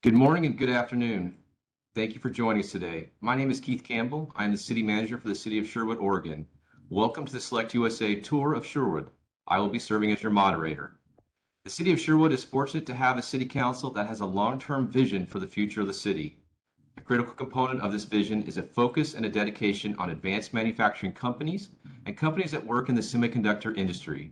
Good morning and good afternoon. Thank you for joining us today. My name is Keith Campbell. I am the City Manager for the City of Sherwood, Oregon. Welcome to the SelectUSA Tour of Sherwood. I will be serving as your moderator. The City of Sherwood is fortunate to have a City Council that has a long-term vision for the future of the city. A critical component of this vision is a focus and a dedication on advanced manufacturing companies and companies that work in the semiconductor industry.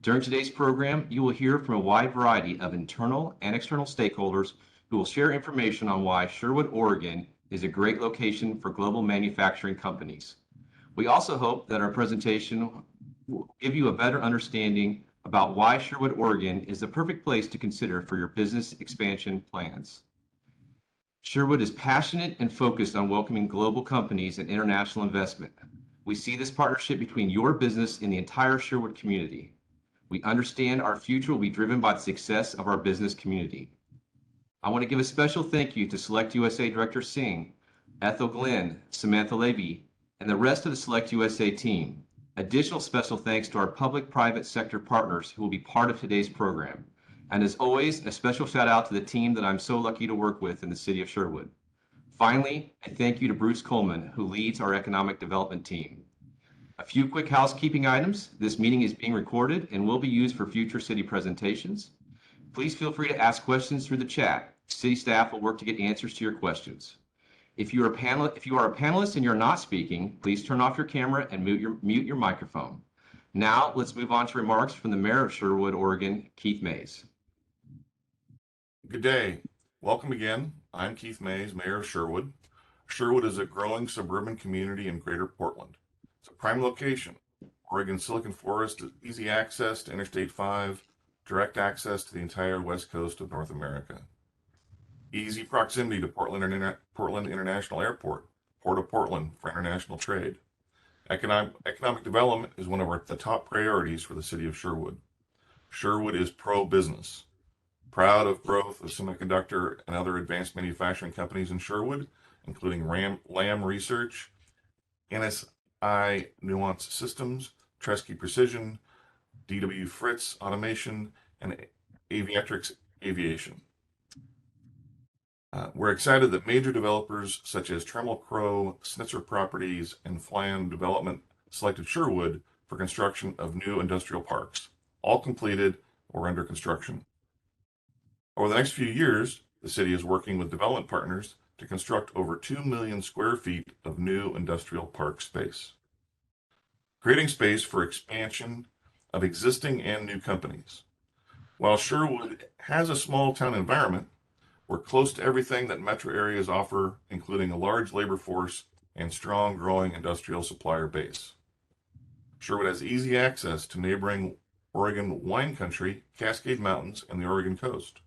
During today's program, you will hear from a wide variety of internal and external stakeholders who will share information on why Sherwood, Oregon is a great location for global manufacturing companies. We also hope that our presentation will give you a better understanding about why Sherwood, Oregon is the perfect place to consider for your business expansion plans. Sherwood is passionate and focused on welcoming global companies and international investment. We see this partnership between your business and the entire Sherwood community. We understand our future will be driven by the success of our business community. I want to give a special thank you to SelectUSA Director Singh, Ethel Glenn, Samantha Levy, and the rest of the SelectUSA team. Additional special thanks to our public-private sector partners who will be part of today's program. And as always, a special shout out to the team that I'm so lucky to work with in the City of Sherwood. Finally, a thank you to Bruce Coleman, who leads our economic development team. A few quick housekeeping items. This meeting is being recorded and will be used for future city presentations. Please feel free to ask questions through the chat. City staff will work to get answers to your questions. If you are a panelist and you're not speaking, please turn off your camera and mute your microphone. Now, let's move on to remarks from the Mayor of Sherwood, Oregon, Keith Mays. Good day. Welcome again. I'm Keith Mays, Mayor of Sherwood. Sherwood is a growing suburban community in Greater Portland. It's a prime location. Oregon's Silicon Forest is easy access to Interstate 5, direct access to the entire west coast of North America. Easy proximity to Portland International Airport, Port of Portland for international trade. Economic development is one of the top priorities for the city of Sherwood. Sherwood is pro-business. Proud of growth of semiconductor and other advanced manufacturing companies in Sherwood, including Lam Research, NSI Nuance Systems, Tresky Precision, DW Fritz Automation, and Aviatrix Aviation. We're excited that major developers such as Tremel Crow, Snitzer Properties, and Flan Development selected Sherwood for construction of new industrial parks, all completed or under construction. Over the next few years, the city is working with development partners to construct over 2 million square feet of new industrial park space, creating space for expansion of existing and new companies. While Sherwood has a small town environment, we're close to everything that metro areas offer, including a large labor force and strong growing industrial supplier base. Sherwood has easy access to neighboring Oregon wine country, Cascade Mountains, and the Oregon coast.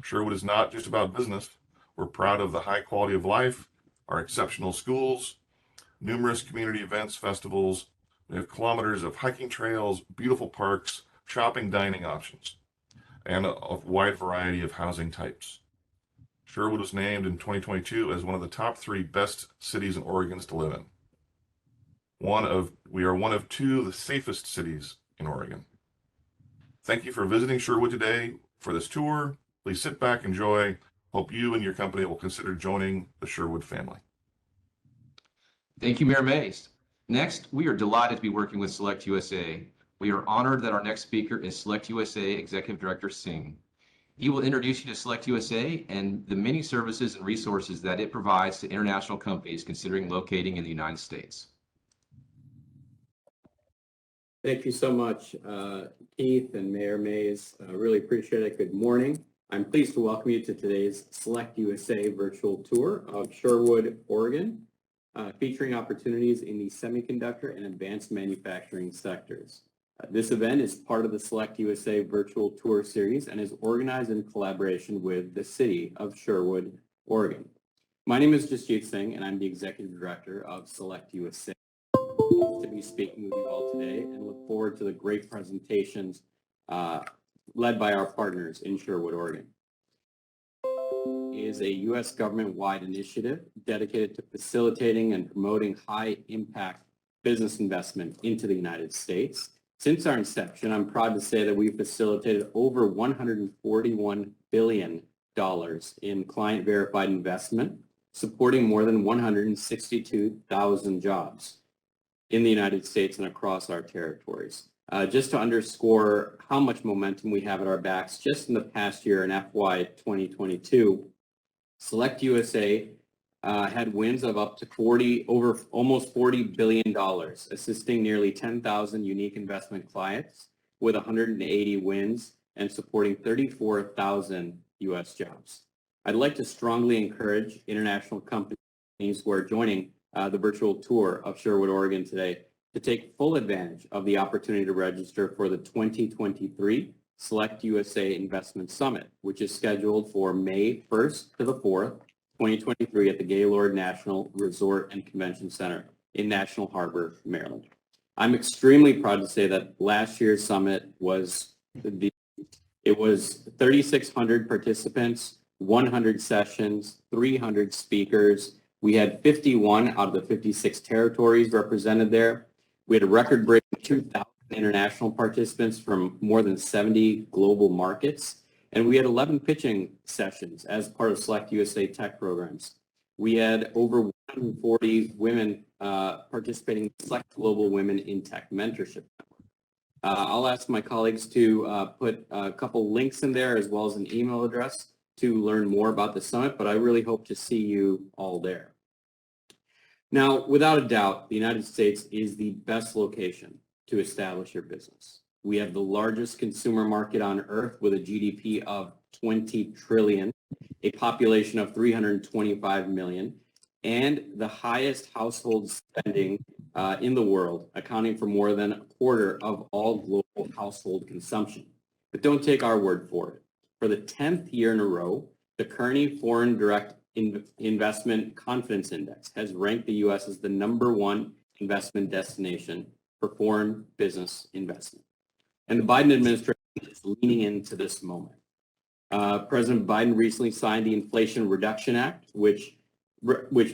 Sherwood is not just about business. We're proud of the high quality of life, our exceptional schools, numerous community events, festivals. We have kilometers of hiking trails, beautiful parks, shopping, dining options, and a wide variety of housing types. Sherwood was named in 2022 as one of the top 3 best cities in Oregon to live in. We are one of 2 of the safest cities in Oregon. Thank you for visiting Sherwood today for this tour. Please sit back, enjoy. Hope you and your company will consider joining the Sherwood family. Thank you, Mayor Mays. Next, we are delighted to be working with SelectUSA. We are honored that our next speaker is SelectUSA Executive Director Singh. He will introduce you to SelectUSA and the many services and resources that it provides to international companies considering locating in the United States. Thank you so much, Keith and Mayor Mays. Really appreciate it. Good morning. I'm pleased to welcome you to today's SelectUSA virtual tour of Sherwood, Oregon, featuring opportunities in the semiconductor and advanced manufacturing sectors. This event is part of the SelectUSA virtual tour series and is organized in collaboration with the City of Sherwood, Oregon. My name is Jasjit Singh, and I'm the Executive Director of SelectUSA. To be speaking with you all today and look forward to the great presentations led by our partners in Sherwood, Oregon. Is a U.S. government-wide initiative dedicated to facilitating and promoting high-impact business investment into the United States. Since our inception, I'm proud to say that we've facilitated over $141 billion in client verified investment, supporting more than 162,000 jobs in the United States and across our territories. Just to underscore how much momentum we have at our backs, just in the past year in FY 2022, SelectUSA had wins of up to almost $40 billion, assisting nearly 10,000 unique investment clients with 180 wins and supporting 34,000 U.S. jobs. I'd like to strongly encourage international companies who are joining the virtual tour of Sherwood, Oregon today to take full advantage of the opportunity to register for the 2023 SelectUSA Investment Summit, which is scheduled for May 1st to the 4th, 2023 at the Gaylord National Resort and Convention Center in National Harbor, Maryland. I'm extremely proud to say that last year's summit was 3,600 participants, 100 sessions, 300 speakers. We had 51 out of the 56 territories represented there. We had a record-breaking 2,000 international participants from more than 70 global markets. And we had 11 pitching sessions as part of SelectUSA tech programs. We had over 140 women participating in Select Global Women in Tech Mentorship. I'll ask my colleagues to put a couple links in there as well as an email address to learn more about the summit, but I really hope to see you all there. Now, without a doubt, the United States is the best location to establish your business. We have the largest consumer market on earth with a GDP of 20 trillion, a population of 325 million, and the highest household spending in the world, accounting for more than a quarter of all global household consumption. But don't take our word for it. For the 10th year in a row, the Kearney Foreign Direct Investment Confidence Index has ranked the U.S. as the #1 investment destination for foreign business investment. And the Biden administration is leaning into this moment. President Biden recently signed the Inflation Reduction Act, which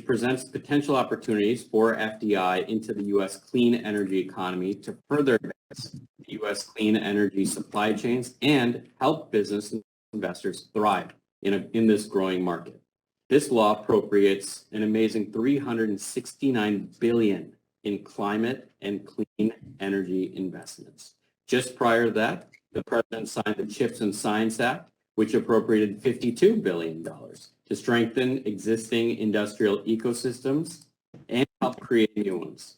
presents potential opportunities for FDI into the U.S. clean energy economy to further advance the U.S. clean energy supply chains and help business investors thrive in this growing market. This law appropriates an amazing $369 billion in climate and clean energy investments. Just prior to that, the president signed the CHIPS and Science Act, which appropriated $52 billion to strengthen existing industrial ecosystems and help create new ones.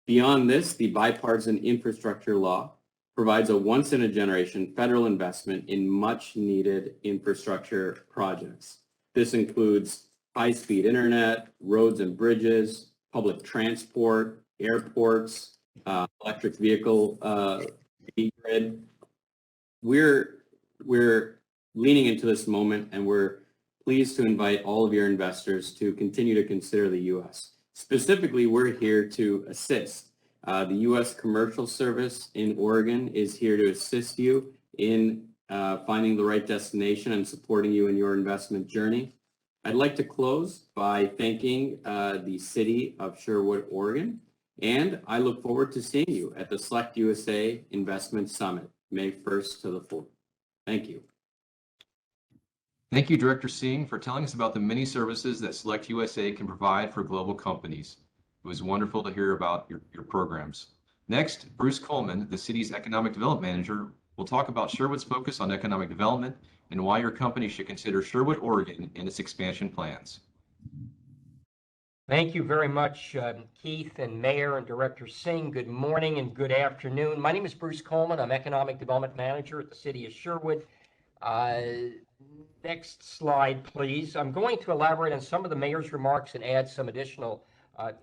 Beyond this, the bipartisan infrastructure law provides a once-in-a-generation federal investment in much-needed infrastructure projects. This includes high-speed internet, roads and bridges, public transport, airports, electric vehicle grid. We're leaning into this moment, and we're pleased to invite all of your investors to continue to consider the U.S. Specifically, we're here to assist. The U.S. Commercial Service in Oregon is here to assist you in finding the right destination and supporting you in your investment journey. I'd like to close by thanking the City of Sherwood, Oregon, and I look forward to seeing you at the SelectUSA Investment Summit, May 1st to the 4th. Thank you. Thank you, Director Singh, for telling us about the many services that SelectUSA can provide for global companies. It was wonderful to hear about your programs. Next, Bruce Coleman, the city's Economic Development Manager, will talk about Sherwood's focus on economic development and why your company should consider Sherwood, Oregon in its expansion plans. Thank you very much, Keith and Mayor and Director Singh. Good morning and good afternoon. My name is Bruce Coleman. I'm Economic Development Manager at the City of Sherwood. Next slide, please. I'm going to elaborate on some of the Mayor's remarks and add some additional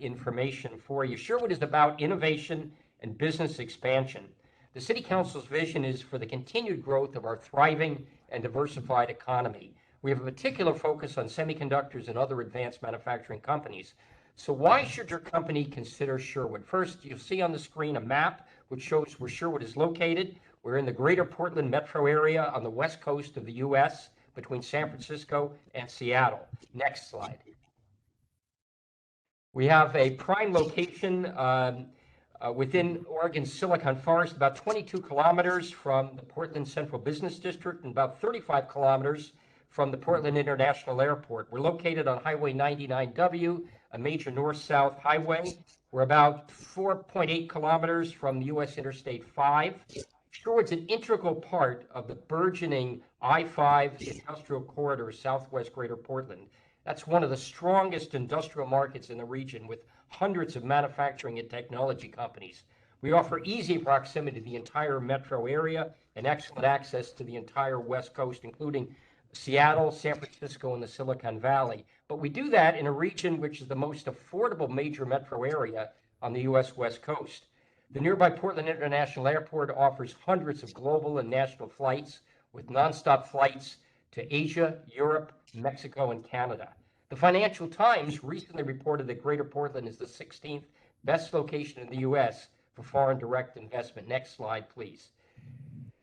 information for you. Sherwood is about innovation and business expansion. The City Council's vision is for the continued growth of our thriving and diversified economy. We have a particular focus on semiconductors and other advanced manufacturing companies. So why should your company consider Sherwood? First, you'll see on the screen a map which shows where Sherwood is located. We're in the greater Portland metro area on the west coast of the U.S. between San Francisco and Seattle. Next slide. We have a prime location within Oregon's Silicon Forest, about 22 kilometers from the Portland Central Business District and about 35 kilometers from the Portland International Airport. We're located on Highway 99W, a major north-south highway. We're about 4.8 kilometers from the U.S. Interstate 5. Sherwood's an integral part of the burgeoning I-5 industrial corridor, southwest Greater Portland. That's one of the strongest industrial markets in the region, with hundreds of manufacturing and technology companies. We offer easy proximity to the entire metro area and excellent access to the entire West Coast, including Seattle, San Francisco, and the Silicon Valley. But we do that in a region which is the most affordable major metro area on the U.S. West Coast. The nearby Portland International Airport offers hundreds of global and national flights, with nonstop flights to Asia, Europe, Mexico, and Canada. The Financial Times recently reported that Greater Portland is the 16th best location in the U.S. for foreign direct investment. Next slide, please.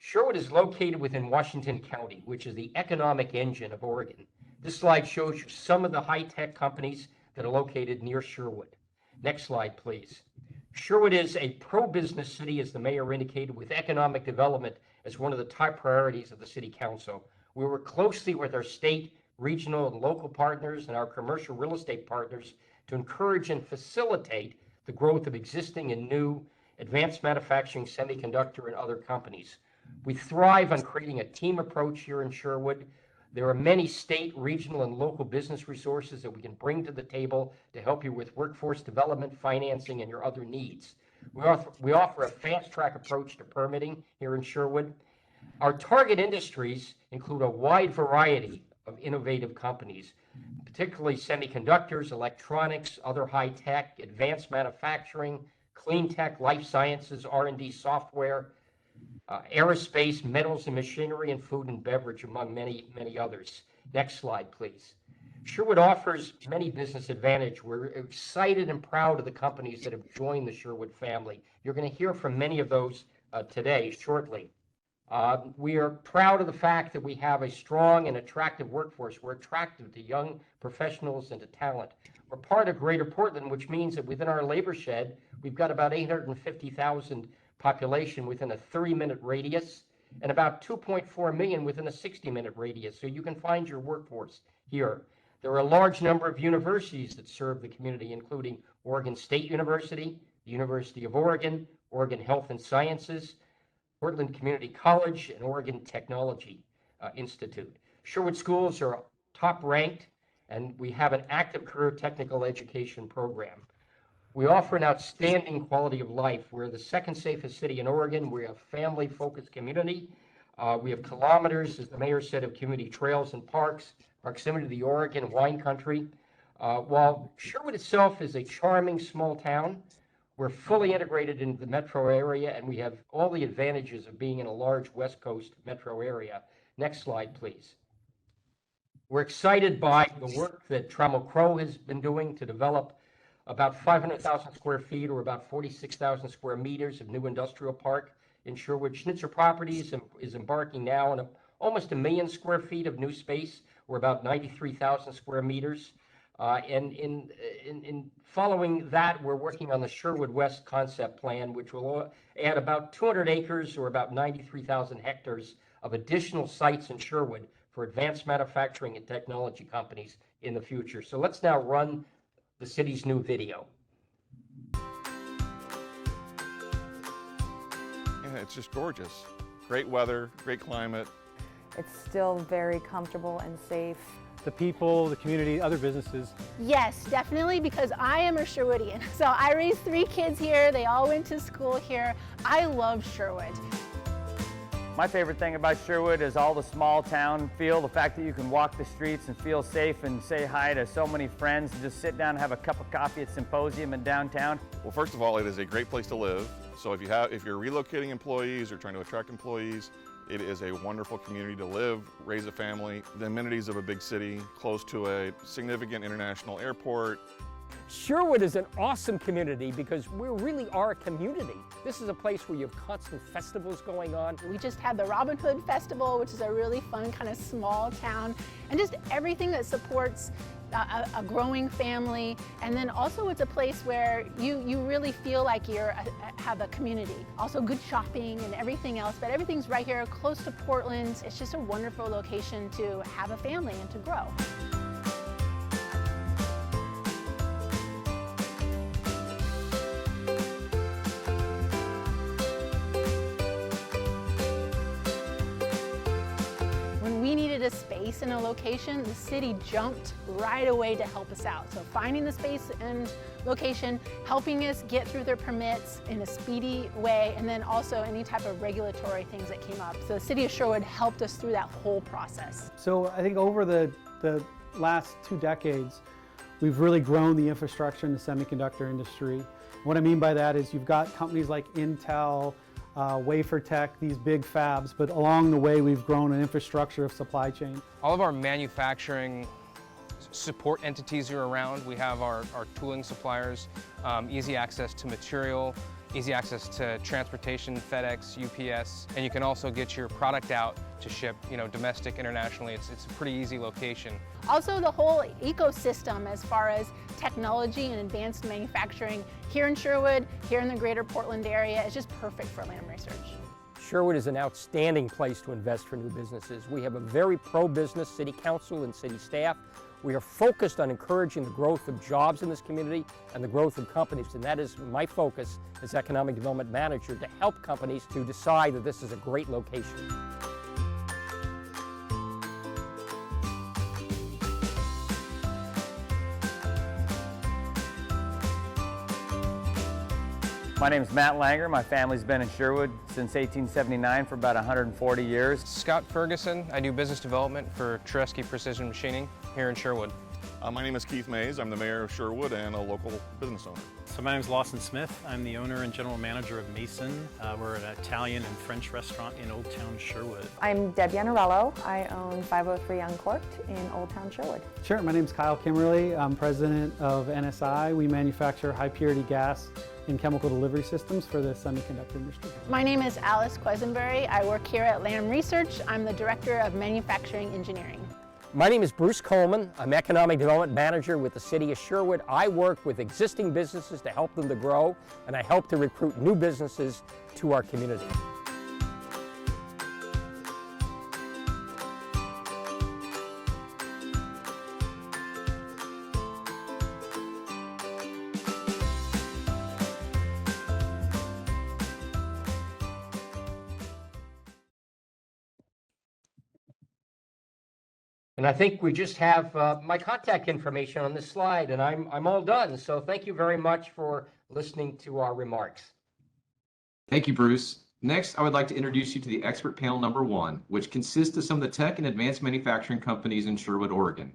Sherwood is located within Washington County, which is the economic engine of Oregon. This slide shows you some of the high-tech companies that are located near Sherwood. Next slide, please. Sherwood is a pro-business city, as the mayor indicated, with economic development as one of the top priorities of the city council. We work closely with our state, regional, and local partners and our commercial real estate partners to encourage and facilitate the growth of existing and new advanced manufacturing, semiconductor, and other companies. We thrive on creating a team approach here in Sherwood. There are many state, regional, and local business resources that we can bring to the table to help you with workforce development, financing, and your other needs. We offer a fast-track approach to permitting here in Sherwood. Our target industries include a wide variety of innovative companies, particularly semiconductors, electronics, other high-tech, advanced manufacturing, clean tech, life sciences, R&D software, aerospace, metals and machinery, and food and beverage, among many, many others. Next slide, please. Sherwood offers many business advantages. We're excited and proud of the companies that have joined the Sherwood family. You're going to hear from many of those today, shortly. We are proud of the fact that we have a strong and attractive workforce. We're attractive to young professionals and to talent. We're part of Greater Portland, which means that within our labor shed, we've got about 850,000 population within a 30-minute radius and about 2.4 million within a 60-minute radius. So you can find your workforce here. There are a large number of universities that serve the community, including Oregon State University, the University of Oregon, Oregon Health and Sciences, Portland Community College, and Oregon Technology Institute. Sherwood schools are top ranked, and we have an active career technical education program. We offer an outstanding quality of life. We're the second safest city in Oregon. We're a family-focused community. We have kilometers, as the mayor said, of community trails and parks, proximity to the Oregon wine country. While Sherwood itself is a charming small town, we're fully integrated into the metro area, and we have all the advantages of being in a large West Coast metro area. Next slide, please. We're excited by the work that Trammell Crow has been doing to develop about 500,000 square feet, or about 46,000 square meters of new industrial park in Sherwood. Schnitzer Properties is embarking now on almost 1 million square feet of new space, or about 93,000 square meters. And in following that, we're working on the Sherwood West concept plan, which will add about 200 acres, or about 93,000 hectares of additional sites in Sherwood for advanced manufacturing and technology companies in the future. So let's now run the city's new video. Yeah, it's just gorgeous. Great weather, great climate. It's still very comfortable and safe. The people, the community, other businesses. Yes, definitely, because I am a Sherwoodian. So I raised 3 kids here. They all went to school here. I love Sherwood. My favorite thing about Sherwood is all the small town feel, the fact that you can walk the streets and feel safe and say hi to so many friends and just sit down and have a cup of coffee at Symposium in downtown. Well, first of all, it is a great place to live. So if you're relocating employees or trying to attract employees, it is a wonderful community to live, raise a family. The amenities of a big city, close to a significant international airport. Sherwood is an awesome community because we really are a community. This is a place where you have constant festivals going on. We just had the Robin Hood Festival, which is a really fun kind of small town, and just everything that supports a growing family, and then also it's a place where you really feel like have a community. Also good shopping and everything else, but everything's right here close to Portland. It's just a wonderful location to have a family and to grow. A space in a location, the city jumped right away to help us out. So finding the space and location, helping us get through their permits in a speedy way, and then also any type of regulatory things that came up. So the City of Sherwood helped us through that whole process. So I think over the last 2 decades, we've really grown the infrastructure in the semiconductor industry. What I mean by that is you've got companies like Intel, wafer tech, these big fabs, but along the way we've grown an infrastructure of supply chain. All of our manufacturing support entities are around. We have our tooling suppliers, easy access to material, easy access to transportation, FedEx, UPS, and you can also get your product out to ship, domestic, internationally. It's a pretty easy location. Also the whole ecosystem as far as technology and advanced manufacturing here in Sherwood, here in the greater Portland area, is just perfect for Lam Research. Sherwood is an outstanding place to invest for new businesses. We have a very pro-business city council and city staff. We are focused on encouraging the growth of jobs in this community and the growth of companies, and that is my focus as Economic Development Manager, to help companies to decide that this is a great location. My name is Matt Langer. My family's been in Sherwood since 1879 for about 140 years. Scott Ferguson. I do business development for Tresky Precision Machining here in Sherwood. My name is Keith Mays. I'm the mayor of Sherwood and a local business owner. So my name is Lawson Smith. I'm the owner and general manager of Mason. We're an Italian and French restaurant in Old Town Sherwood. I'm Debbie Anarello. I own 503 Uncorked in Old Town Sherwood. Sure, my name is Kyle Kimmerly. I'm president of NSI. We manufacture high purity gas and chemical delivery systems for the semiconductor industry. My name is Alice Quesenberry. I work here at Lam Research. I'm the Director of Manufacturing Engineering. My name is Bruce Coleman. I'm Economic Development Manager with the City of Sherwood. I work with existing businesses to help them to grow, and I help to recruit new businesses to our community. And I think we just have my contact information on this slide, and I'm all done. So thank you very much for listening to our remarks. Thank you, Bruce. Next, I would like to introduce you to the expert panel number 1, which consists of some of the tech and advanced manufacturing companies in Sherwood, Oregon.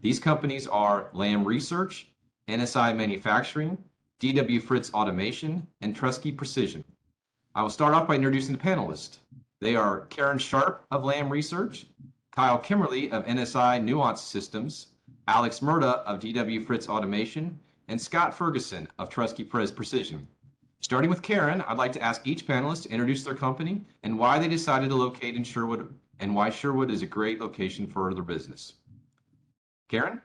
These companies are Lam Research, NSI Manufacturing, DW Fritz Automation, and Tresky Precision. I will start off by introducing the panelists. They are Karen Sharp of Lam Research, Kyle Kimmerly of NSI Nuance Systems, Alex Murda of DW Fritz Automation, and Scott Ferguson of Tresky Precision. Starting with Karen, I'd like to ask each panelist to introduce their company and why they decided to locate in Sherwood and why Sherwood is a great location for their business. Karen?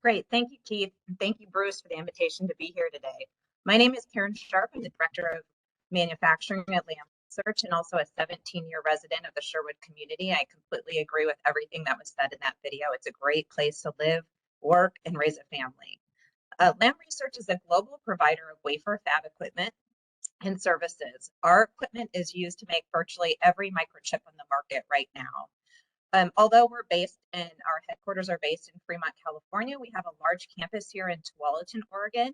Great. Thank you, Keith. And thank you, Bruce, for the invitation to be here today. My name is Karen Sharp. I'm the Director of Manufacturing at Lam Research and also a 17-year resident of the Sherwood community. I completely agree with everything that was said in that video. It's a great place to live, work, and raise a family. Lam Research is a global provider of wafer fab equipment and services. Our equipment is used to make virtually every microchip on the market right now. Although our headquarters are based in Fremont, California, we have a large campus here in Tualatin, Oregon,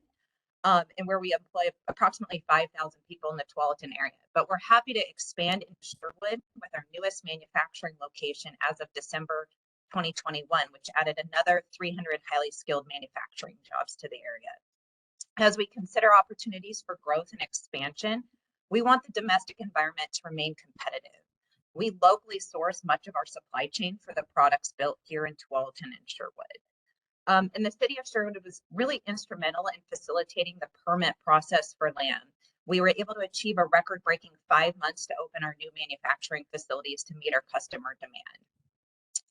and where we employ approximately 5,000 people in the Tualatin area. But we're happy to expand into Sherwood with our newest manufacturing location as of December 2021, which added another 300 highly skilled manufacturing jobs to the area. As we consider opportunities for growth and expansion, we want the domestic environment to remain competitive. We locally source much of our supply chain for the products built here in Tualatin and Sherwood. And the City of Sherwood was really instrumental in facilitating the permit process for Lam. We were able to achieve a record-breaking 5 months to open our new manufacturing facilities to meet our customer demand.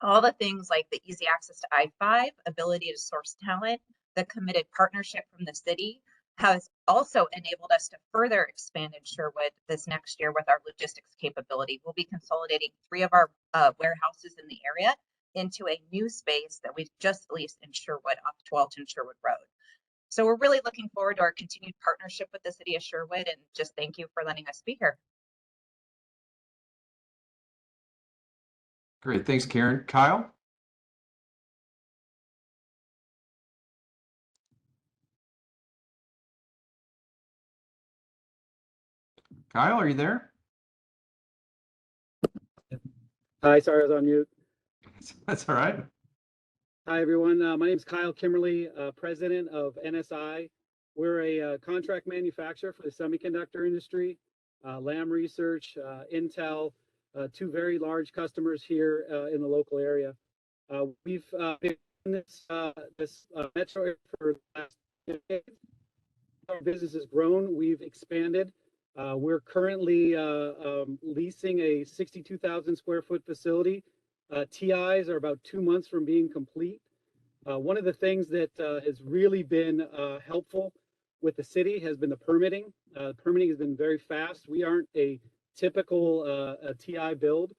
All the things like the easy access to I-5, ability to source talent, the committed partnership from the city has also enabled us to further expand in Sherwood this next year with our logistics capability. We'll be consolidating 3 of our warehouses in the area into a new space that we've just leased in Sherwood off 12th Sherwood Road. So we're really looking forward to our continued partnership with the city of Sherwood, and just thank you for letting us be here. Great. Thanks, Karen. Kyle? Kyle, are you there? Hi, sorry, I was on mute. That's all right. Hi, everyone. My name is Kyle Kimmerly, president of NSI. We're a contract manufacturer for the semiconductor industry. Lam Research, Intel, 2 very large customers here in the local area. We've been in this metro area for the last decade. Our business has grown. We've expanded. We're currently leasing a 62,000 square foot facility. TIs are about 2 months from being complete. One of the things that has really been helpful with the city has been the permitting. Permitting has been very fast. We aren't a typical TI build.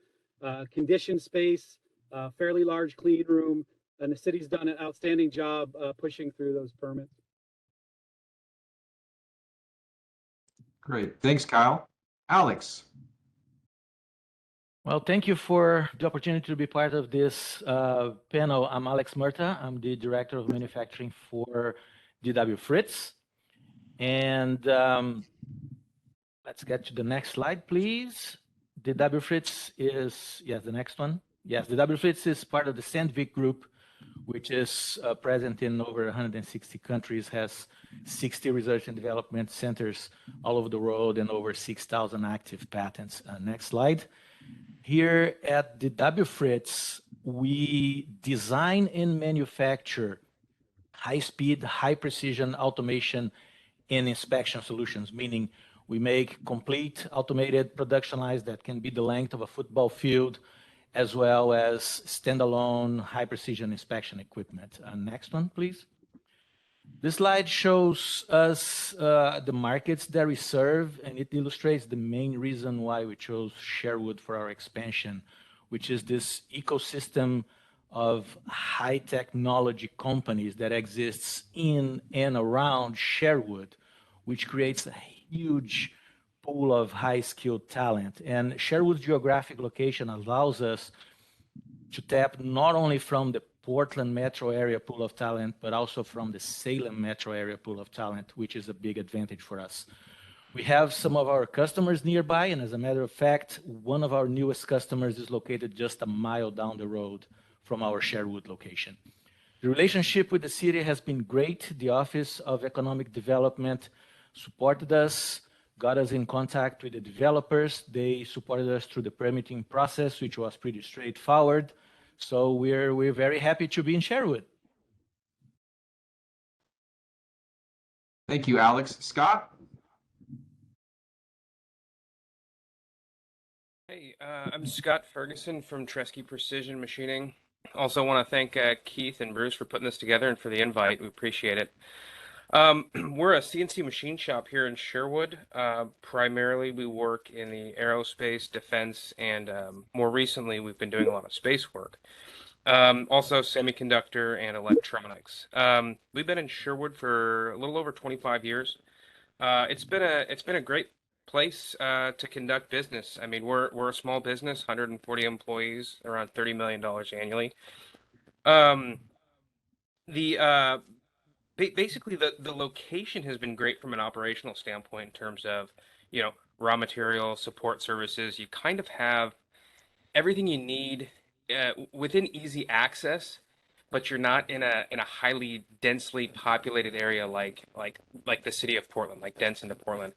Conditioned space, fairly large clean room, and the city's done an outstanding job pushing through those permits. Great. Thanks, Kyle. Alex? Well, thank you for the opportunity to be part of this panel. I'm Alex Murta. I'm the Director of Manufacturing for DW Fritz. And let's get to the next slide, please. DW Fritz is, yes, the next one. Yes, DW Fritz is part of the Sandvik Group, which is present in over 160 countries, has 60 research and development centers all over the world, and over 6,000 active patents. Next slide. Here at DW Fritz, we design and manufacture high-speed, high-precision automation and inspection solutions, meaning we make complete automated production lines that can be the length of a football field, as well as standalone high-precision inspection equipment. Next one, please. This slide shows us the markets that we serve, and it illustrates the main reason why we chose Sherwood for our expansion, which is this ecosystem of high technology companies that exists in and around Sherwood, which creates a huge pool of high-skilled talent. And Sherwood's geographic location allows us to tap not only from the Portland metro area pool of talent, but also from the Salem metro area pool of talent, which is a big advantage for us. We have some of our customers nearby, and as a matter of fact, one of our newest customers is located just a mile down the road from our Sherwood location. The relationship with the city has been great. The Office of Economic Development supported us, got us in contact with the developers. They supported us through the permitting process, which was pretty straightforward. So we're very happy to be in Sherwood. Thank you, Alex. Scott? Hey, I'm Scott Ferguson from Tresky Precision Machining. Also want to thank Keith and Bruce for putting this together and for the invite. We appreciate it. We're a CNC machine shop here in Sherwood. Primarily, we work in the aerospace, defense, and more recently, we've been doing a lot of space work. Also semiconductor and electronics. We've been in Sherwood for a little over 25 years. It's been a great place to conduct business. I mean, we're a small business, 140 employees, around $30 million annually. Basically, the location has been great from an operational standpoint in terms of, raw material, support services. You kind of have everything you need within easy access, but you're not in a highly densely populated area like the city of Portland, like dense into Portland.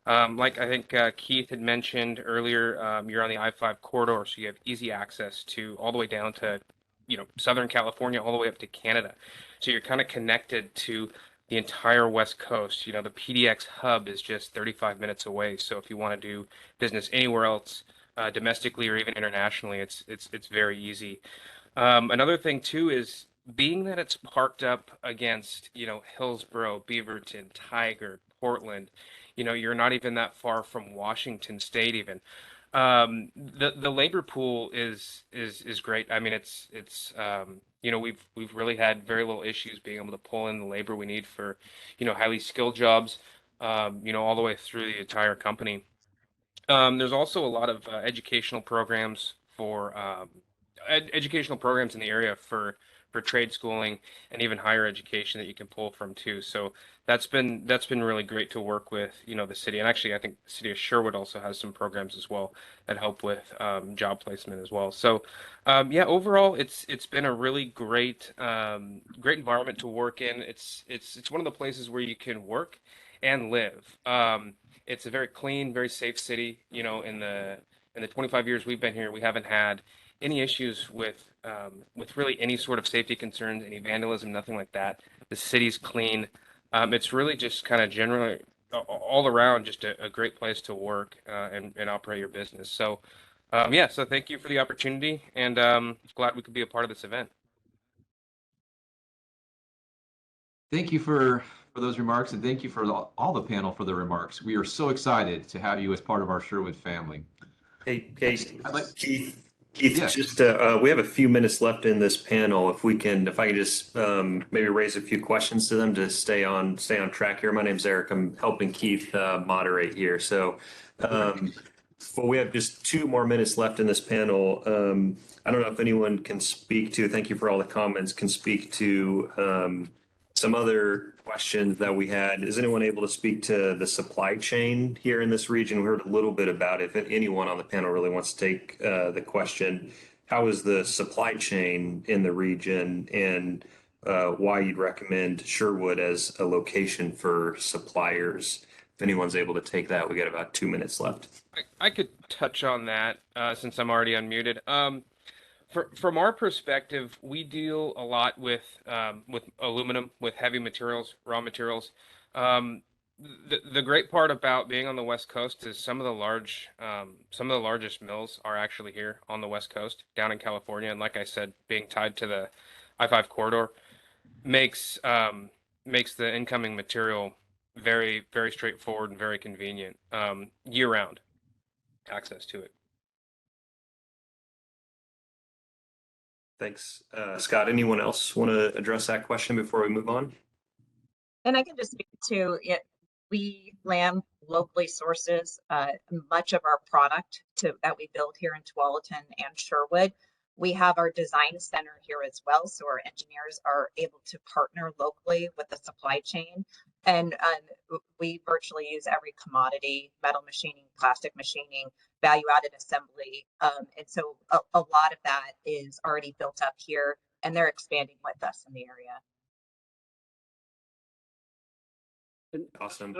Like I think Keith had mentioned earlier, you're on the I-5 corridor, so you have easy access to all the way down to Southern California, all the way up to Canada. So you're kind of connected to the entire West Coast. The PDX hub is just 35 minutes away. So if you want to do business anywhere else, domestically or even internationally, it's very easy. Another thing too is being that it's parked up against, Hillsborough, Beaverton, Tiger, Portland, you're not even that far from Washington State even. The labor pool is great. I mean, we've really had very little issues being able to pull in the labor we need for, highly skilled jobs, all the way through the entire company. There's also a lot of educational programs for educational programs in the area for trade schooling and even higher education that you can pull from too. So that's been really great to work with, the city. And actually, I think the city of Sherwood also has some programs as well that help with job placement as well. So yeah, overall, it's been a really great environment to work in. It's one of the places where you can work and live. It's a very clean, very safe city. In the 25 years we've been here, we haven't had any issues with really any sort of safety concerns, any vandalism, nothing like that. The city's clean. It's really just kind of generally all around just a great place to work and operate your business. So yeah, so thank you for the opportunity, and glad we could be a part of this event. Thank you for those remarks, and thank you for all the panel for the remarks. We are so excited to have you as part of our Sherwood family. Hey, Keith, Yes. just we have a few minutes left in this panel. If I can just maybe raise a few questions to them to stay on track here. My name's Eric. I'm helping Keith moderate here. So we have just 2 more minutes left in this panel. I don't know if anyone can speak to, thank you for all the comments, can speak to some other questions that we had. Is anyone able to speak to the supply chain here in this region? We heard a little bit about it. If anyone on the panel really wants to take the question, how is the supply chain in the region, and why you'd recommend Sherwood as a location for suppliers? If anyone's able to take that, we got about 2 minutes left. I could touch on that since I'm already unmuted. From our perspective, we deal a lot with aluminum, with heavy materials, raw materials. The great part about being on the West Coast is some of the largest mills are actually here on the West Coast, down in California. And like I said, being tied to the I-5 corridor makes the incoming material very, very straightforward and very convenient, year-round access to it. Thanks. Scott, anyone else want to address that question before we move on? And I can just speak to it. We, Lam, locally sources much of our product that we build here in Tualatin and Sherwood. We have our design center here as well, so our engineers are able to partner locally with the supply chain. And we virtually use every commodity: metal machining, plastic machining, value-added assembly. And so a lot of that is already built up here, and they're expanding with us in the area. Awesome.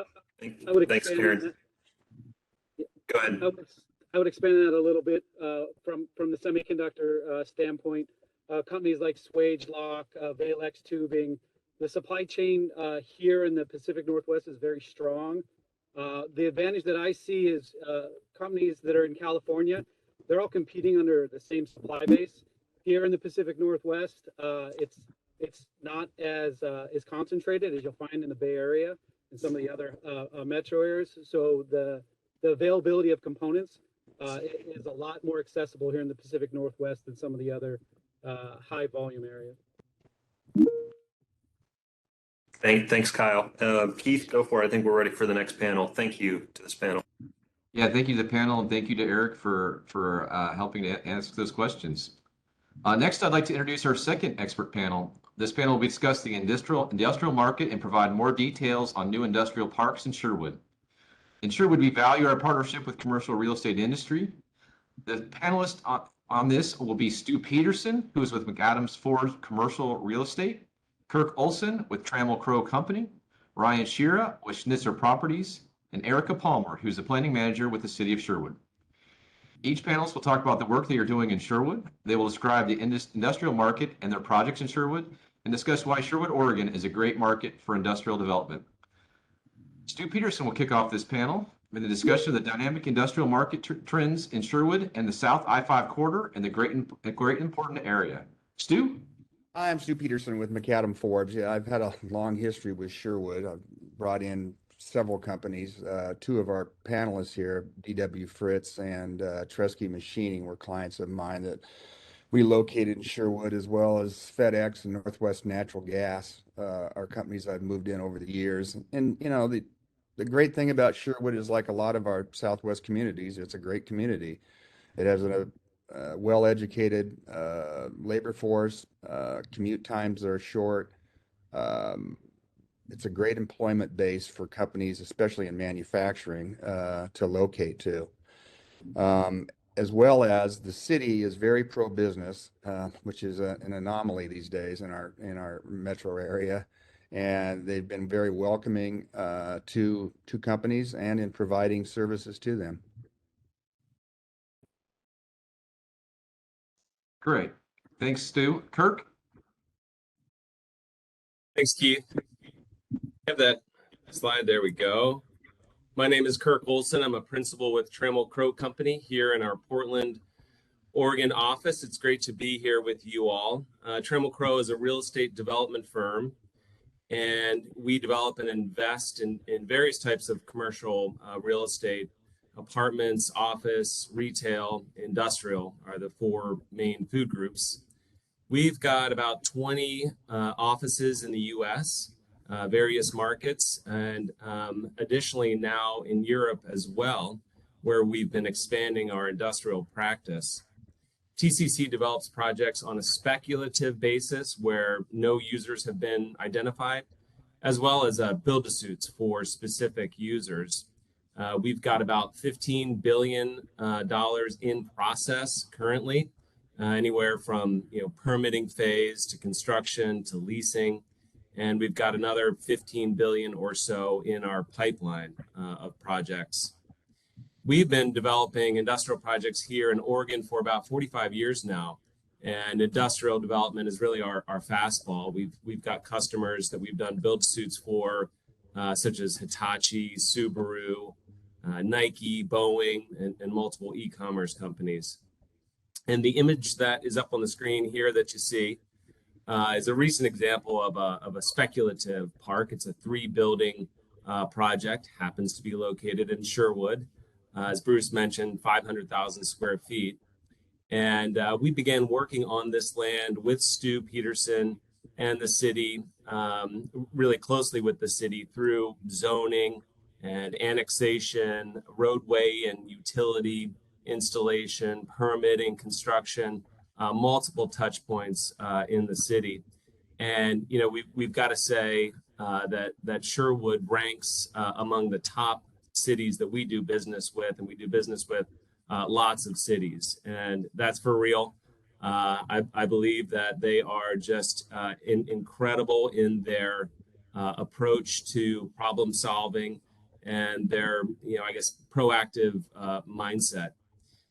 Thanks, Karen. Go ahead. I would expand that a little bit from the semiconductor standpoint. Companies like Swage Lock, Valex Tubing, the supply chain here in the Pacific Northwest is very strong. The advantage that I see is companies that are in California, they're all competing under the same supply base. Here in the Pacific Northwest, it's not as concentrated as you'll find in the Bay Area and some of the other metro areas. So the availability of components is a lot more accessible here in the Pacific Northwest than some of the other high volume areas. Thanks, Kyle. Keith, go for it. I think we're ready for the next panel. Thank you to this panel. Yeah, thank you to the panel, and thank you to Eric for helping to answer those questions. Next, I'd like to introduce our second expert panel. This panel will discuss the industrial market and provide more details on new industrial parks in Sherwood. In Sherwood, we value our partnership with commercial real estate industry. The panelist on this will be Stu Peterson, who is with McAdams Ford Commercial Real Estate, Kirk Olson with Trammell Crow Company, Ryan Shira with Schnitzer Properties, and Erica Palmer, who's the planning manager with the City of Sherwood. Each panelist will talk about the work they are doing in Sherwood. They will describe the industrial market and their projects in Sherwood, and discuss why Sherwood, Oregon is a great market for industrial development. Stu Peterson will kick off this panel with a discussion of the dynamic industrial market trends in Sherwood and the South I-5 corridor and the great important area. Stu? Hi, I'm Stu Peterson with McAdam Forbes. Yeah, I've had a long history with Sherwood. I've brought in several companies. Two of our panelists here, D.W. Fritz and Tresky Machining, were clients of mine that we located in Sherwood, as well as FedEx and Northwest Natural Gas, are companies I've moved in over the years. And, you know, the great thing about Sherwood is, like a lot of our Southwest communities, it's a great community. It has a well-educated labor force. Commute times are short. Um, it's a great employment base for companies, especially in manufacturing, to locate to. As well as the city is very pro-business, which is an anomaly these days in our metro area. And they've been very welcoming to companies and in providing services to them. Great. Thanks, Stu. Kirk? Thanks, Keith. Have that slide. There we go. My name is Kirk Olson. I'm a principal with Trammell Crow Company here in our Portland, Oregon office. It's great to be here with you all. Trammell Crow is a real estate development firm, and we develop and invest in various types of commercial real estate. Apartments, office, retail, industrial are the four main food groups. We've got about 20 offices in the U.S., various markets, and additionally now in Europe as well, where we've been expanding our industrial practice. TCC develops projects on a speculative basis where no users have been identified, as well as build-to-suits for specific users. We've got about $15 billion in process currently, anywhere from permitting phase to construction to leasing, and we've got another 15 billion or so in our pipeline of projects. We've been developing industrial projects here in Oregon for about 45 years now, and industrial development is really our fastball. We've got customers that we've done build-to-suits for, such as Hitachi, Subaru, Nike, Boeing, and multiple e-commerce companies. And the image that is up on the screen here that you see is a recent example of a speculative park. It's a 3-building project, happens to be located in Sherwood. As Bruce mentioned, 500,000 square feet. And we began working on this land with Stu Peterson and the city, really closely with the city through zoning and annexation, roadway and utility installation, permitting, construction, multiple touch points in the city. And we've got to say that Sherwood ranks among the top cities that we do business with, and we do business with lots of cities, and that's for real. I believe that they are just incredible in their approach to problem solving and their, proactive mindset.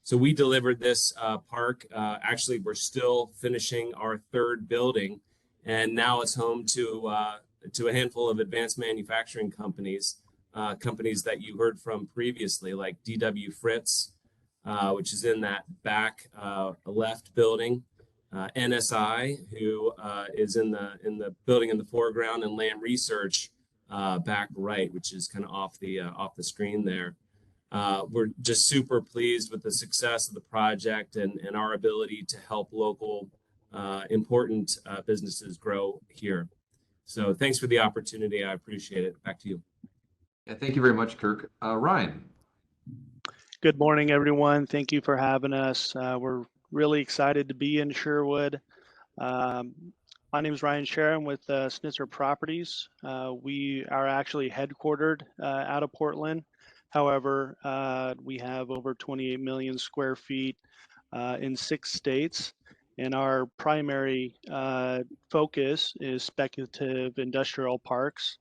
So we delivered this park. Actually, we're still finishing our 3rd building, and now it's home to a handful of advanced manufacturing companies that you heard from previously, like D.W. Fritz, which is in that back left building, NSI, who is in the building in the foreground, and Lam Research back right, which is kind of off the screen there. We're just super pleased with the success of the project and our ability to help local important businesses grow here. So thanks for the opportunity. I appreciate it. Back to you. Yeah, thank you very much, Kirk. Ryan. Good morning, everyone. Thank you for having us. We're really excited to be in Sherwood. My name is Ryan Sharon with Snitzer Properties. We are actually headquartered out of Portland. However, we have over 28 million square feet in 6 states, and our primary focus is speculative industrial parks.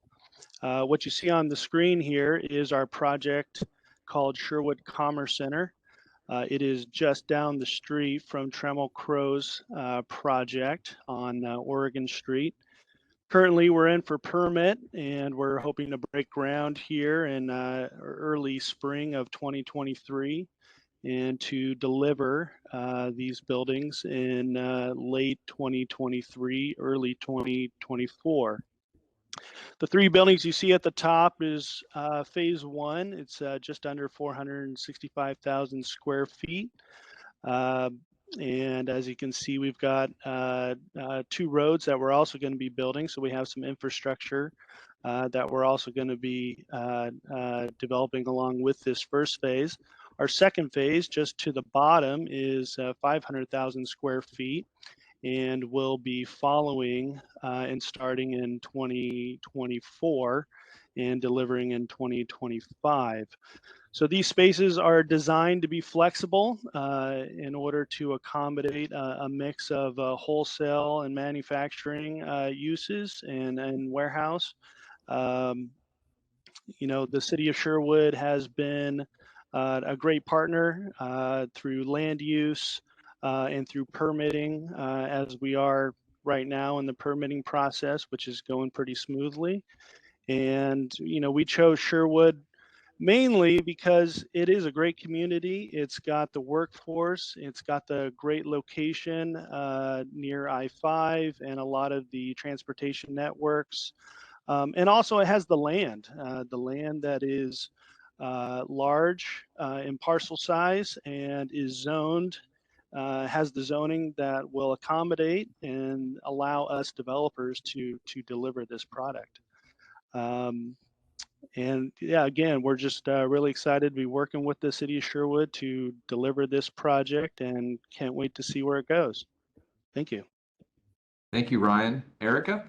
What you see on the screen here is our project called Sherwood Commerce Center. It is just down the street from Trammell Crow's project on Oregon Street. Currently, we're in for permit, and we're hoping to break ground here in early spring of 2023. and to deliver these buildings in late 2023, early 2024. The 3 buildings you see at the top is phase 1. It's just under 465,000 square feet. And as you can see, we've got 2 roads that we're also going to be building. So we have some infrastructure that we're also going to be developing along with this first phase. Our second phase, just to the bottom, is 500,000 square feet, and will be following and starting in 2024 and delivering in 2025. So these spaces are designed to be flexible in order to accommodate a mix of wholesale and manufacturing uses and warehouse. You know, the City of Sherwood has been a great partner through land use and through permitting, as we are right now in the permitting process, which is going pretty smoothly. And, you know, we chose Sherwood mainly because it is a great community. It's got the workforce, it's got the great location near I-5 and a lot of the transportation networks. And also it has the land that is large in parcel size and is zoned, has the zoning that will accommodate and allow us developers to deliver this product. And yeah, again, we're just really excited to be working with the City of Sherwood to deliver this project and can't wait to see where it goes. Thank you. Thank you, Ryan. Erica?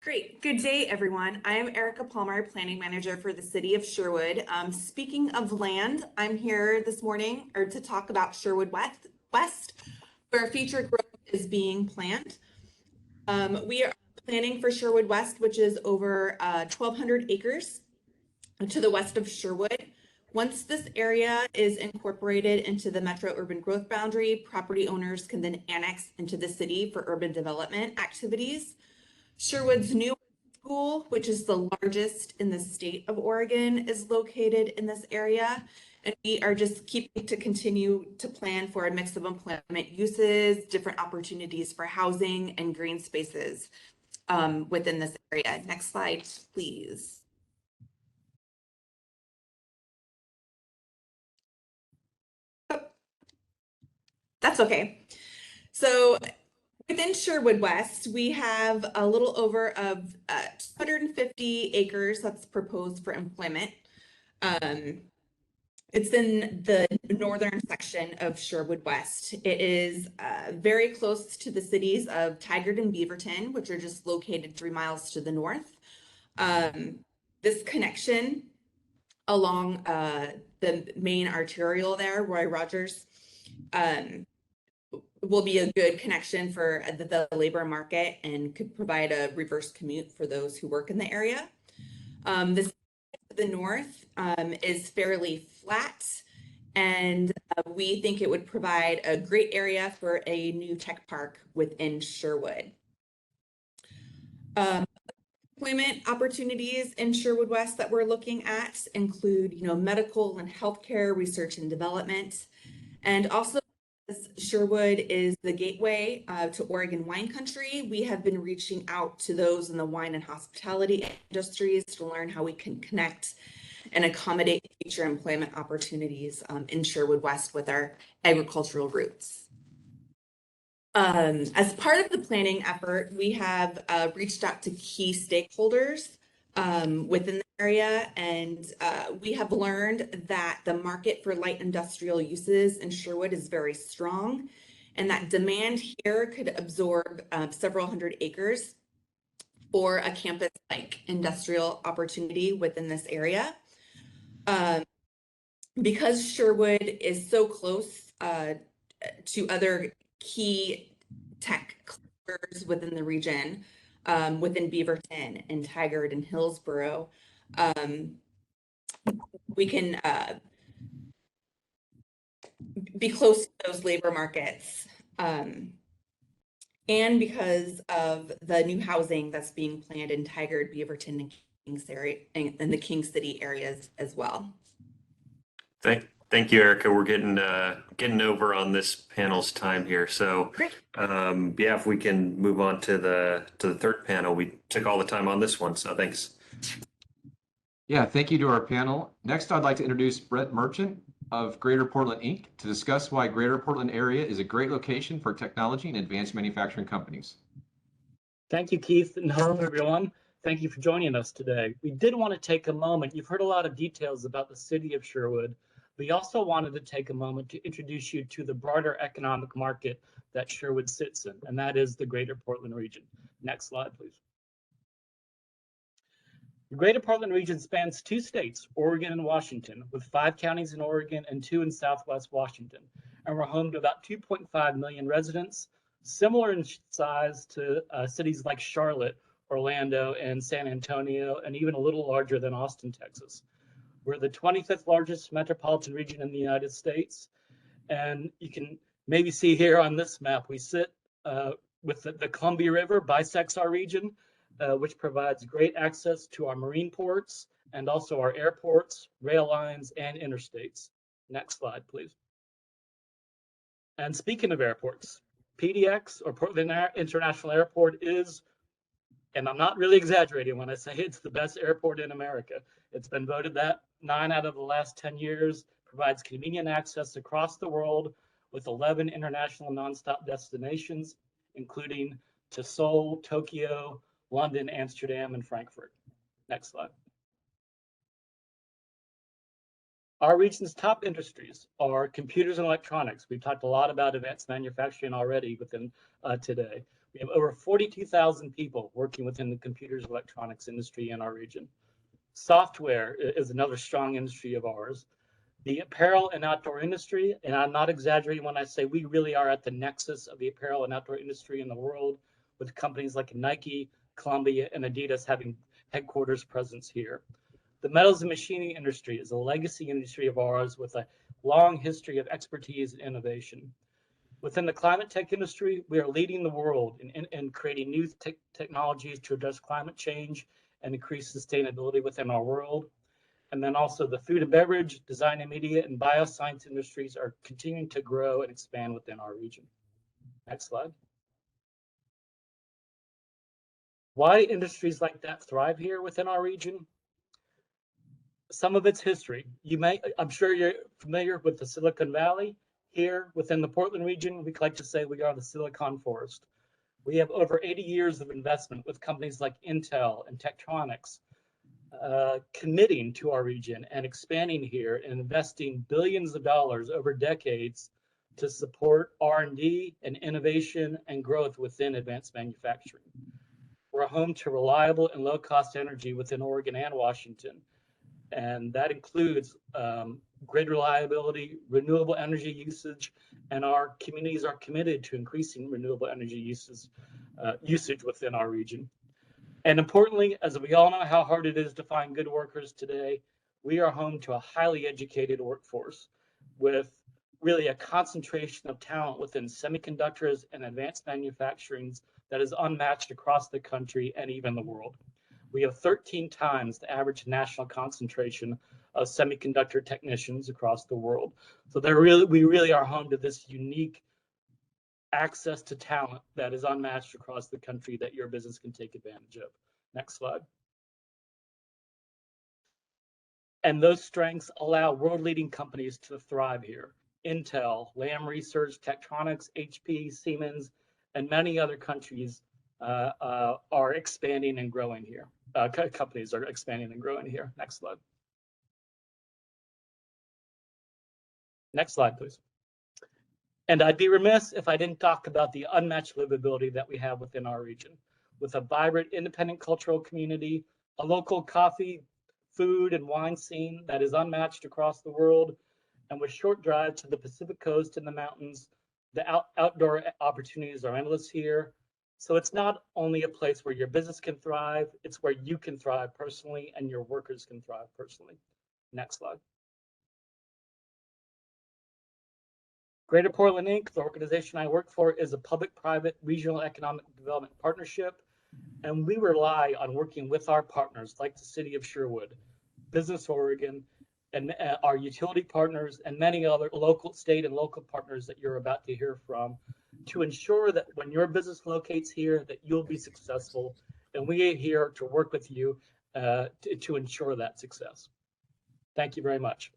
Great. Good day, everyone. I am Erica Palmer, Planning Manager for the City of Sherwood. Speaking of land, I'm here this morning to talk about Sherwood West, where future growth is being planned. We are planning for Sherwood West, which is over 1,200 acres to the west of Sherwood. Once this area is incorporated into the metro urban growth boundary, property owners can then annex into the city for urban development activities. Sherwood's new school, which is the largest in the state of Oregon, is located in this area. And we are just keeping to continue to plan for a mix of employment uses, different opportunities for housing and green spaces within this area. Next slide, please. Oh, that's okay. So within Sherwood West, we have a little over of 250 acres that's proposed for employment. It's in the northern section of Sherwood West. It is very close to the cities of Tigard and Beaverton, which are just located 3 miles to the north. This connection along the main arterial there, Roy Rogers, will be a good connection for the labor market and could provide a reverse commute for those who work in the area. The north is fairly flat, and we think it would provide a great area for a new tech park within Sherwood. Employment opportunities in Sherwood West that we're looking at include, you know, medical and healthcare, research and development, and also Sherwood is the gateway to Oregon wine country. We have been reaching out to those in the wine and hospitality industries to learn how we can connect and accommodate future employment opportunities in Sherwood West with our agricultural roots. As part of the planning effort, we have reached out to key stakeholders within the area, and we have learned that the market for light industrial uses in Sherwood is very strong, and that demand here could absorb several hundred acres for a campus-like industrial opportunity within this area. Because Sherwood is so close to other key tech clusters within the region, within Beaverton and Tigard and Hillsborough, we can be close to those labor markets and because of the new housing that's being planned in Tigard, Beaverton, and Kings area, and the King City areas as well. Thank you, Erica. We're getting over on this panel's time here. So, yeah, if we can move on to the third panel, we took all the time on this one. So thanks. Yeah, thank you to our panel. Next, I'd like to introduce Brett Merchant of Greater Portland, Inc. to discuss why Greater Portland area is a great location for technology and advanced manufacturing companies. Thank you, Keith, and hello, everyone. Thank you for joining us today. We did want to take a moment. You've heard a lot of details about the city of Sherwood. We also wanted to take a moment to introduce you to the broader economic market that Sherwood sits in, and that is the Greater Portland region. Next slide, please. The Greater Portland region spans 2 states, Oregon and Washington, with 5 counties in Oregon and 2 in Southwest Washington. And we're home to about 2.5 million residents, similar in size to cities like Charlotte, Orlando, and San Antonio, and even a little larger than Austin, Texas. We're the 25th largest metropolitan region in the United States. And you can maybe see here on this map, we sit with the Columbia River bisects our region, which provides great access to our marine ports and also our airports, rail lines, and interstates. Next slide, please. And speaking of airports, PDX, or Portland International Airport, is, and I'm not really exaggerating when I say it's the best airport in America. It's been voted that 9 out of the last 10 years, provides convenient access across the world with 11 international nonstop destinations, including to Seoul, Tokyo, London, Amsterdam, and Frankfurt. Next slide. Our region's top industries are computers and electronics. We've talked a lot about advanced manufacturing already within today. We have over 42,000 people working within the computers and electronics industry in our region. Software is another strong industry of ours. The apparel and outdoor industry, and I'm not exaggerating when I say we really are at the nexus of the apparel and outdoor industry in the world, with companies like Nike, Columbia, and Adidas having headquarters presence here. The metals and machining industry is a legacy industry of ours with a long history of expertise and innovation. Within the climate tech industry, we are leading the world in creating new technologies to address climate change and increase sustainability within our world. And then also the food and beverage, design and media, and bioscience industries are continuing to grow and expand within our region. Next slide. Why industries like that thrive here within our region? Some of its history. I'm sure you're familiar with the Silicon Valley. Here within the Portland region, we like to say we are the Silicon Forest. We have over 80 years of investment with companies like Intel and Tektronix committing to our region and expanding here and investing billions of dollars over decades to support R&D and innovation and growth within advanced manufacturing. We're home to reliable and low-cost energy within Oregon and Washington, and that includes grid reliability, renewable energy usage, and our communities are committed to increasing renewable energy usage within our region. And importantly, as we all know how hard it is to find good workers today, we are home to a highly educated workforce with really a concentration of talent within semiconductors and advanced manufacturing that is unmatched across the country and even the world. We have 13 times the average national concentration of semiconductor technicians across the world. So we really are home to this unique access to talent that is unmatched across the country that your business can take advantage of. Next slide. And those strengths allow world-leading companies to thrive here. Intel, Lam Research, Tektronix, HP, Siemens, and many other countries are expanding and growing here. Companies are expanding and growing here. Next slide. Next slide, please. And I'd be remiss if I didn't talk about the unmatched livability that we have within our region. With a vibrant independent cultural community, a local coffee, food, and wine scene that is unmatched across the world, and with short drives to the Pacific coast and the mountains, the outdoor opportunities are endless here. So it's not only a place where your business can thrive, it's where you can thrive personally and your workers can thrive personally. Next slide. Greater Portland Inc., the organization I work for, is a public-private regional economic development partnership, and we rely on working with our partners like the City of Sherwood, Business Oregon, and our utility partners, and many other local, state, and local partners that you're about to hear from, to ensure that when your business locates here, that you'll be successful, and we are here to work with you to ensure that success. Thank you very much.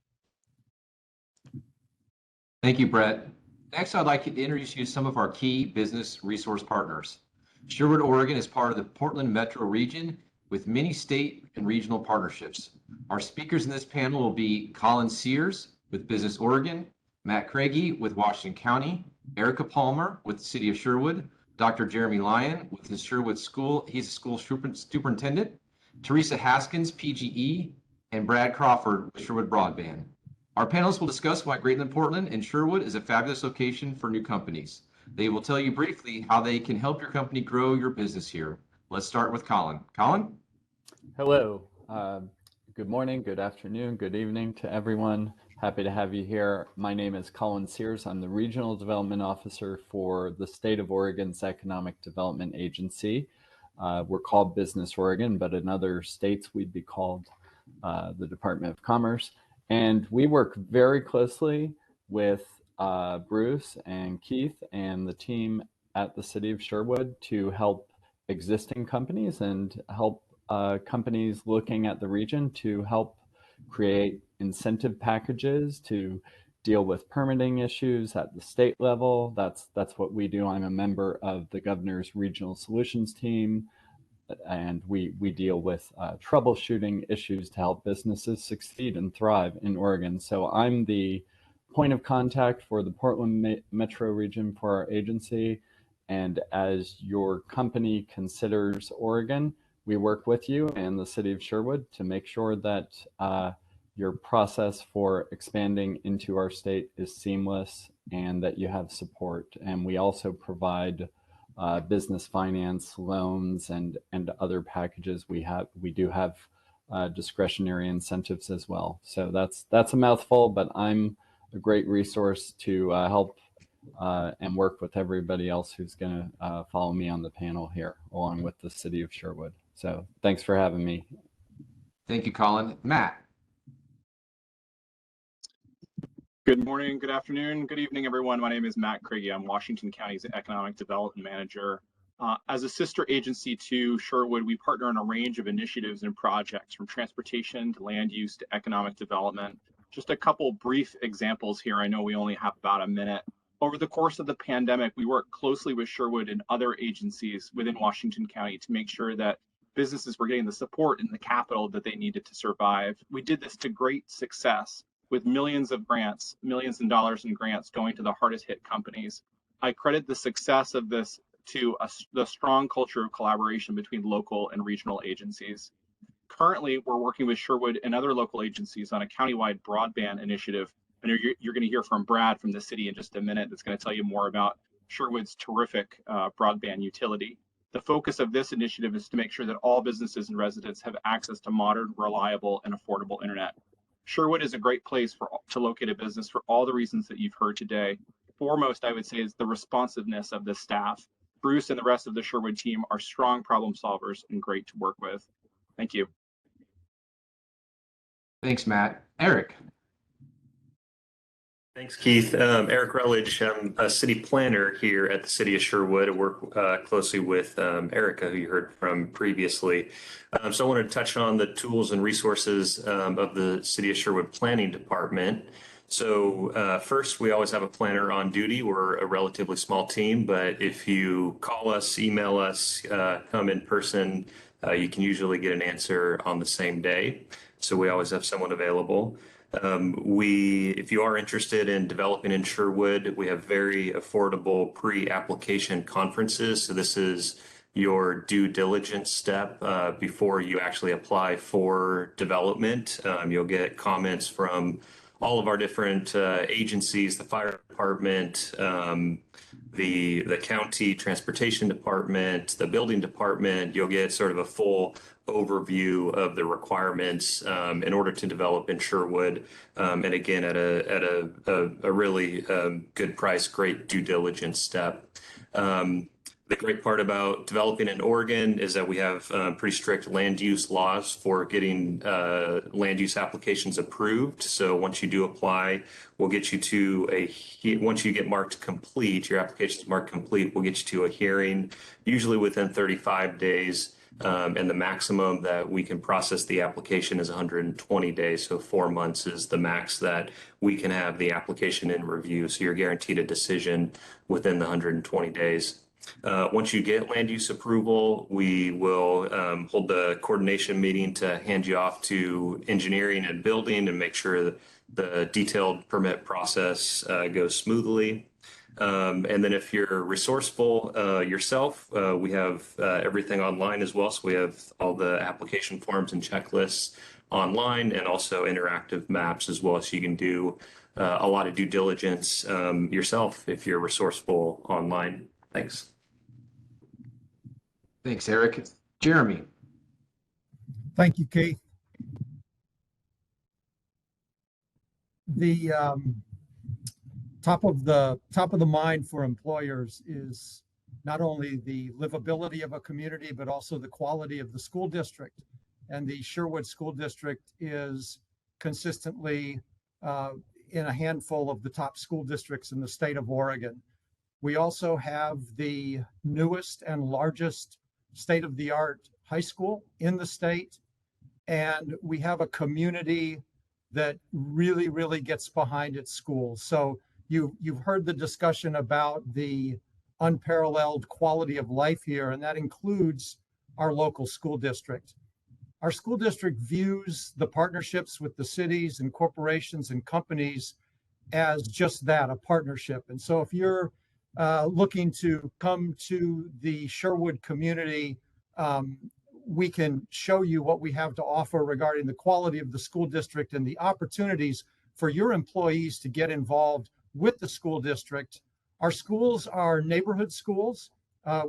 Thank you, Brett. Next, I'd like to introduce you to some of our key business resource partners. Sherwood, Oregon is part of the Portland metro region with many state and regional partnerships. Our speakers in this panel will be Colin Sears with Business Oregon, Matt Craigie with Washington County, Erica Palmer with the City of Sherwood, Dr. Jeremy Lyon with the Sherwood School, he's a school superintendent, Teresa Haskins, PGE, and Brad Crawford with Sherwood Broadband. Our panelists will discuss why Greatland Portland and Sherwood is a fabulous location for new companies. They will tell you briefly how they can help your company grow your business here. Let's start with Colin. Colin? Hello. Good morning, good afternoon, good evening to everyone. Happy to have you here. My name is Colin Sears. I'm the Regional Development Officer for the State of Oregon's Economic Development Agency. We're called Business Oregon, but in other states we'd be called the Department of Commerce. And we work very closely with Bruce and Keith and the team at the City of Sherwood to help existing companies and help companies looking at the region to help create incentive packages to deal with permitting issues at the state level. That's what we do. I'm a member of the Governor's Regional Solutions team, and we deal with troubleshooting issues to help businesses succeed and thrive in Oregon. So I'm the point of contact for the Portland metro region for our agency. And as your company considers Oregon, we work with you and the City of Sherwood to make sure that your process for expanding into our state is seamless and that you have support. And we also provide business finance, loans, and other packages. We do have discretionary incentives as well. So that's a mouthful, but I'm a great resource to help and work with everybody else who's going to follow me on the panel here, along with the City of Sherwood. So thanks for having me. Thank you, Colin. Matt? Good morning, good afternoon, good evening, everyone. My name is Matt Craigie. I'm Washington County's Economic Development Manager. As a sister agency to Sherwood, we partner on a range of initiatives and projects, from transportation to land use to economic development. Just a couple brief examples here. I know we only have about a minute. Over the course of the pandemic, we worked closely with Sherwood and other agencies within Washington County to make sure that businesses were getting the support and the capital that they needed to survive. We did this to great success, with millions of grants, millions of dollars in grants going to the hardest hit companies. I credit the success of this to the strong culture of collaboration between local and regional agencies. Currently, we're working with Sherwood and other local agencies on a countywide broadband initiative. And you're going to hear from Brad from the city in just a minute that's going to tell you more about Sherwood's terrific broadband utility. The focus of this initiative is to make sure that all businesses and residents have access to modern, reliable, and affordable internet. Sherwood is a great place to locate a business for all the reasons that you've heard today. Foremost, I would say, is the responsiveness of the staff. Bruce and the rest of the Sherwood team are strong problem solvers and great to work with. Thank you. Thanks, Matt. Eric? Thanks, Keith. Eric Rutledge. I'm a city planner here at the City of Sherwood. I work closely with Erica, who you heard from previously. So I wanted to touch on the tools and resources of the City of Sherwood Planning Department. So first, we always have a planner on duty. We're a relatively small team, but if you call us, email us, come in person, you can usually get an answer on the same day. So we always have someone available. If you are interested in developing in Sherwood, we have very affordable pre-application conferences. So this is your due diligence step before you actually apply for development. You'll get comments from all of our different agencies, the fire department, the county transportation department, the building department. You'll get sort of a full overview of the requirements in order to develop in Sherwood, and again at a really good price, great due diligence step. The great part about developing in Oregon is that we have pretty strict land use laws for getting land use applications approved. So once you do apply, we'll get you to once you get marked complete, your application is marked complete, we'll get you to a hearing, usually within 35 days. And the maximum that we can process the application is 120 days. So 4 months is the max that we can have the application in review. So you're guaranteed a decision within the 120 days. Once you get land use approval, we will hold the coordination meeting to hand you off to engineering and building and make sure that the detailed permit process goes smoothly. And then if you're resourceful yourself, we have everything online as well. So we have all the application forms and checklists online and also interactive maps as well. So you can do a lot of due diligence yourself if you're resourceful online. Thanks. Thanks, Eric. Jeremy. Thank you, Keith. The top of the mind for employers is not only the livability of a community, but also the quality of the school district. And the Sherwood School District is consistently in a handful of the top school districts in the state of Oregon. We also have the newest and largest state-of-the-art high school in the state. And we have a community that really, really gets behind its schools. So you've heard the discussion about the unparalleled quality of life here, and that includes our local school district. Our school district views the partnerships with the cities and corporations and companies as just that, a partnership. And so if you're looking to come to the Sherwood community, we can show you what we have to offer regarding the quality of the school district and the opportunities for your employees to get involved with the school district. Our schools are neighborhood schools.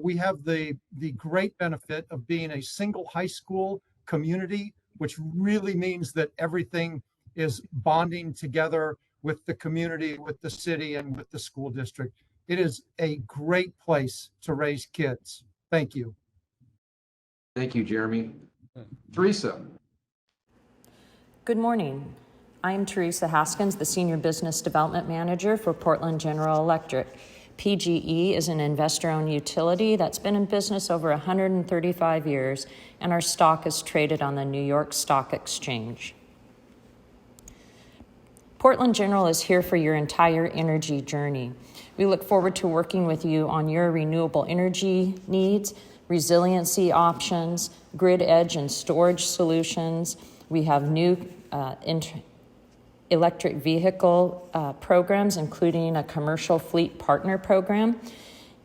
We have the great benefit of being a single high school community, which really means that everything is bonding together with the community, with the city, and with the school district. It is a great place to raise kids. Thank you. Thank you, Jeremy. Teresa. Good morning. I'm Teresa Haskins, the Senior Business Development Manager for Portland General Electric. PGE is an investor-owned utility that's been in business over 135 years, and our stock is traded on the New York Stock Exchange. Portland General is here for your entire energy journey. We look forward to working with you on your renewable energy needs, resiliency options, grid edge and storage solutions. We have new electric vehicle programs, including a commercial fleet partner program.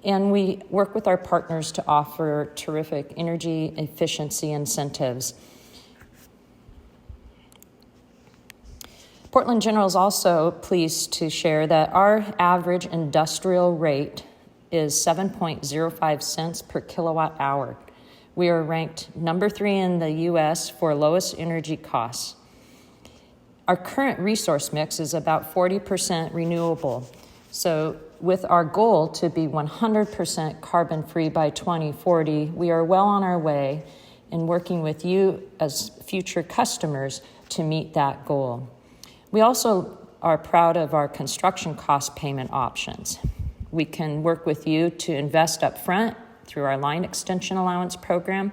And we work with our partners to offer terrific energy efficiency incentives. Portland General is also pleased to share that our average industrial rate is 7.05 cents per kilowatt hour. We are ranked number 3 in the US for lowest energy costs. Our current resource mix is about 40% renewable. So with our goal to be 100% carbon-free by 2040, we are well on our way in working with you as future customers to meet that goal. We also are proud of our construction cost payment options. We can work with you to invest up front through our line extension allowance program,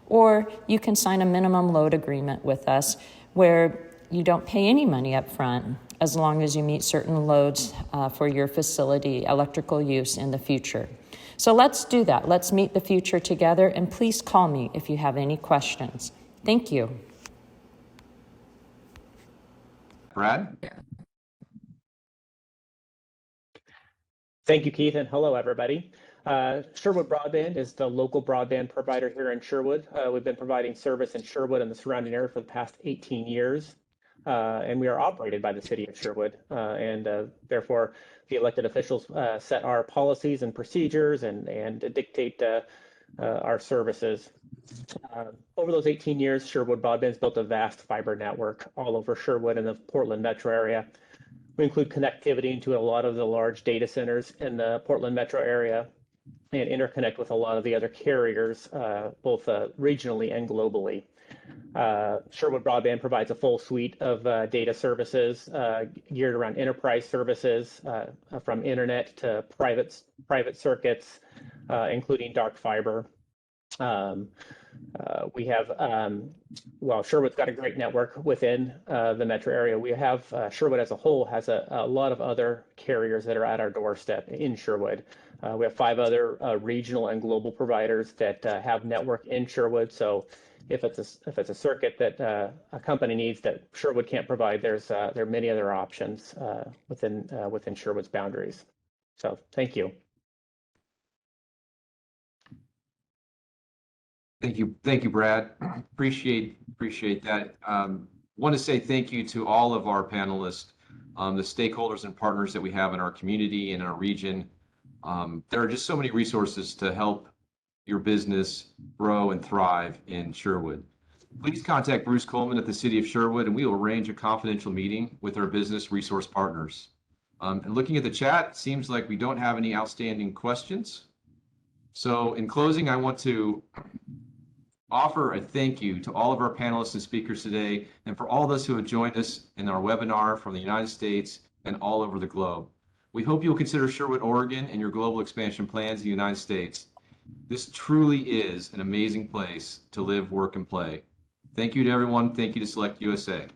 or you can sign a minimum load agreement with us where you don't pay any money up front as long as you meet certain loads for your facility electrical use in the future. So let's do that. Let's meet the future together, and please call me if you have any questions. Thank you. Brad? Thank you, Keith, and hello, everybody. Sherwood Broadband is the local broadband provider here in Sherwood. We've been providing service in Sherwood and the surrounding area for the past 18 years, and we are operated by the City of Sherwood, and therefore the elected officials set our policies and procedures and dictate our services. Over those 18 years, Sherwood Broadband's built a vast fiber network all over Sherwood and the Portland metro area. We include connectivity into a lot of the large data centers in the Portland metro area and interconnect with a lot of the other carriers, both regionally and globally. Sherwood Broadband provides a full suite of data services geared around enterprise services, from internet to private circuits, including dark fiber. We have, Sherwood's got a great network within the metro area. We have, Sherwood as a whole has a lot of other carriers that are at our doorstep in Sherwood. We have 5 other regional and global providers that have network in Sherwood. So if it's a circuit that a company needs that Sherwood can't provide, there are many other options within Sherwood's boundaries. So thank you. Thank you, Brad. Appreciate that. Want to say thank you to all of our panelists, the stakeholders and partners that we have in our community and our region. There are just so many resources to help your business grow and thrive in Sherwood. Please contact Bruce Coleman at the City of Sherwood, and we will arrange a confidential meeting with our business resource partners. And looking at the chat, it seems like we don't have any outstanding questions. So in closing, I want to offer a thank you to all of our panelists and speakers today, and for all those who have joined us in our webinar from the United States and all over the globe. We hope you'll consider Sherwood, Oregon in your global expansion plans in the United States. This truly is an amazing place to live, work, and play. Thank you to everyone. Thank you to SelectUSA.